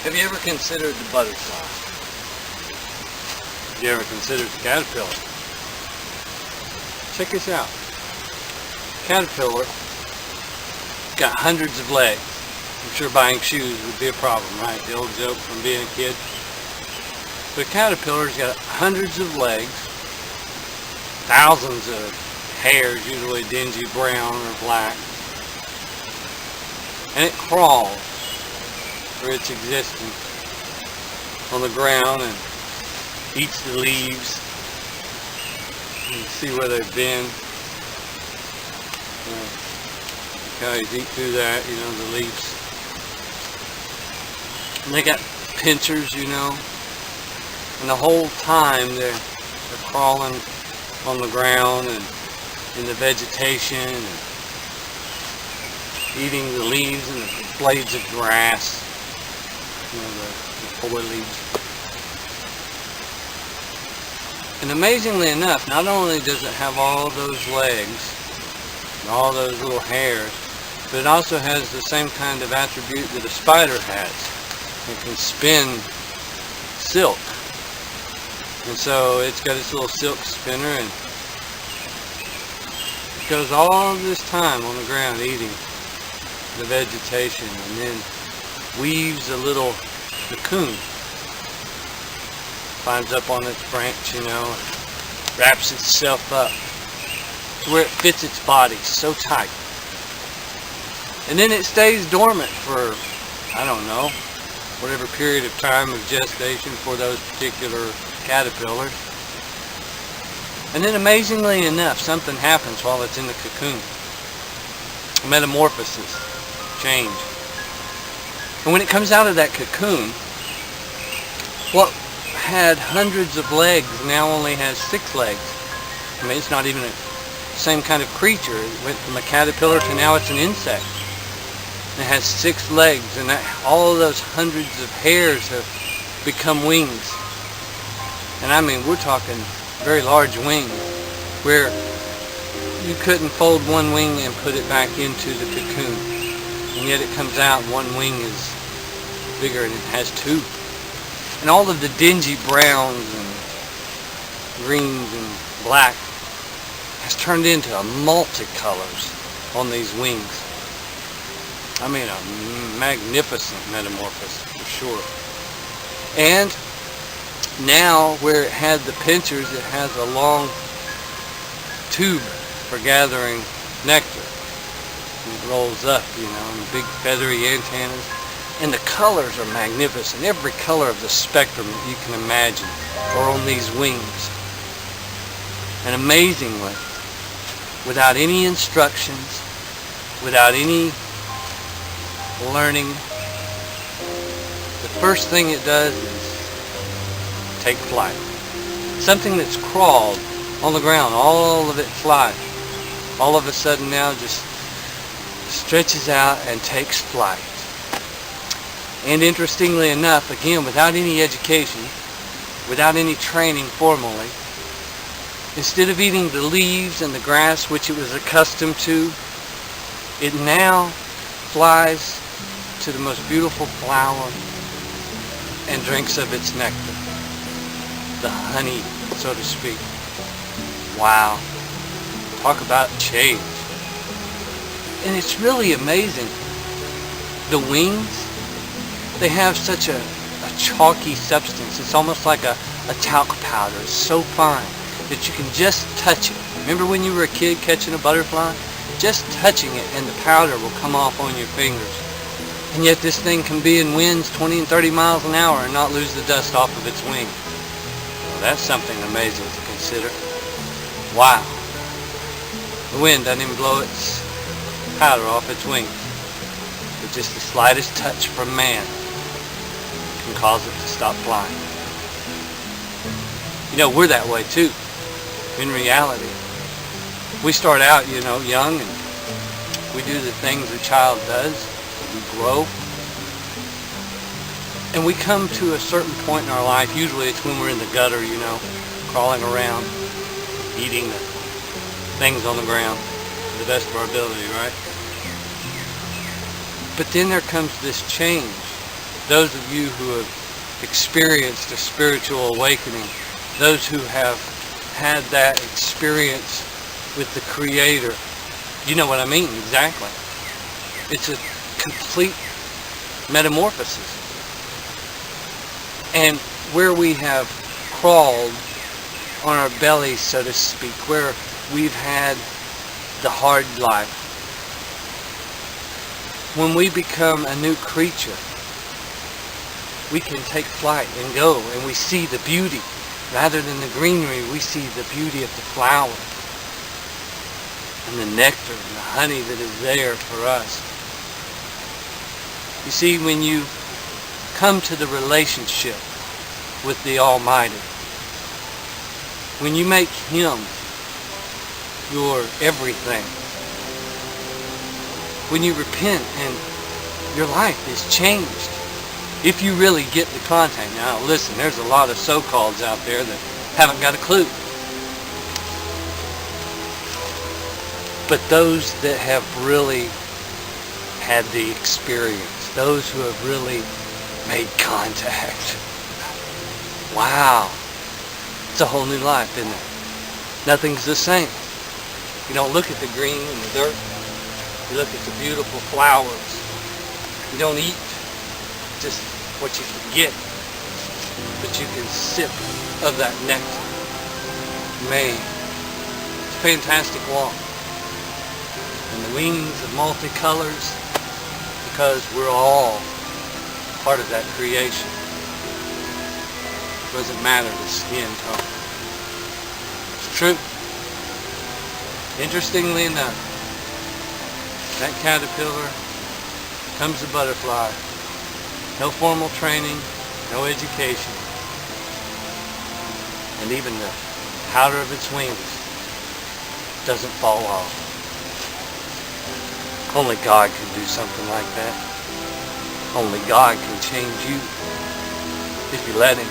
Have you ever considered the butterfly? Have you ever considered the caterpillar? Check this out. Caterpillar got hundreds of legs. I'm sure buying shoes would be a problem, right? The old joke from being a kid. But caterpillar's got hundreds of legs, thousands of hairs, usually dingy brown or black, and it crawls for its existence on the ground and eats the leaves. You can see where they've been. Guys eat through that, you know, the leaves. And they got pinchers, you know, and the whole time they're crawling on the ground and in the vegetation and eating the leaves and the blades of grass, you know, the foliage. And amazingly enough, not only does it have all those legs and all those little hairs, but it also has the same kind of attribute that a spider has. It can spin silk. And so it's got its little silk spinner, and it goes all this time on the ground eating the vegetation, and then weaves a little cocoon. Climbs up on its branch, you know, and wraps itself up to where it fits its body so tight. And then it stays dormant for, I don't know, whatever period of time of gestation for those particular caterpillars. And then amazingly enough, something happens while it's in the cocoon. A metamorphosis, change. And when it comes out of that cocoon, what had hundreds of legs now only has 6 legs. I mean, it's not even the same kind of creature. It went from a caterpillar to now it's an insect. And it has 6 legs, and all of those hundreds of hairs have become wings. And I mean, we're talking very large wings, where you couldn't fold one wing and put it back into the cocoon. And yet it comes out, one wing is bigger and it has 2. And all of the dingy browns and greens and black has turned into a multicolors on these wings. I mean, a magnificent metamorphosis for sure. And now where it had the pinchers, it has a long tube for gathering nectar. It rolls up, you know, and big feathery antennas. And the colors are magnificent. Every color of the spectrum that you can imagine are on these wings. And amazingly, without any instructions, without any learning, the first thing it does is take flight. Something that's crawled on the ground, all of it flies. All of a sudden now just stretches out and takes flight. And interestingly enough, again, without any education, without any training formally, instead of eating the leaves and the grass which it was accustomed to, it now flies to the most beautiful flower and drinks of its nectar. The honey, so to speak. Wow. Talk about change. And it's really amazing. The wings, they have such a chalky substance. It's almost like a talc powder. It's so fine that you can just touch it. Remember when you were a kid catching a butterfly? Just touching it and the powder will come off on your fingers. And yet this thing can be in winds 20 and 30 miles an hour and not lose the dust off of its wing. Well, that's something amazing to consider. Wow. The wind doesn't even blow its powder off its wings. But just the slightest touch from man can cause it to stop flying. You know, we're that way too. In reality, we start out, you know, young, and we do the things a child does. We grow. And we come to a certain point in our life, usually it's when we're in the gutter, you know, crawling around, eating the things on the ground to the best of our ability, right? But then there comes this change those of you who have experienced a spiritual awakening, those who have had that experience with the Creator, you know what I mean exactly. It's a complete metamorphosis. And where we have crawled on our bellies, so to speak, where we've had the hard life, when we become a new creature, we can take flight and go, and we see the beauty. Rather than the greenery, we see the beauty of the flower and the nectar and the honey that is there for us. You see, when you come to the relationship with the Almighty, when you make Him your everything, when you repent and your life is changed, if you really get the content. Now listen, there's a lot of so-calls out there that haven't got a clue. But those that have really had the experience, those who have really made contact, wow, it's a whole new life, isn't it? Nothing's the same. You don't look at the green and the dirt. You look at the beautiful flowers. You don't eat just what you can get, but you can sip of that nectar. Man, it's a fantastic walk. And the wings of multicolors, because we're all part of that creation. It doesn't matter the skin tone. It's true. Interestingly enough, that caterpillar becomes a butterfly. No formal training, no education, and even the powder of its wings doesn't fall off. Only God can do something like that. Only God can change you if you let Him.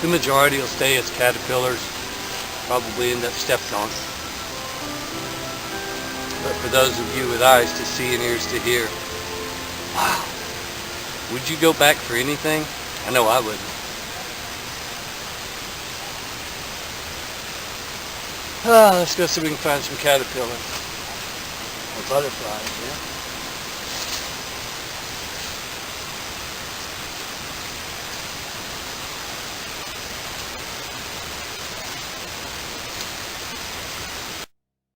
The majority will stay as caterpillars, probably end up stepped on. But for those of you with eyes to see and ears to hear, wow, would you go back for anything? I know I wouldn't. Let's go see if we can find some caterpillars or butterflies, yeah?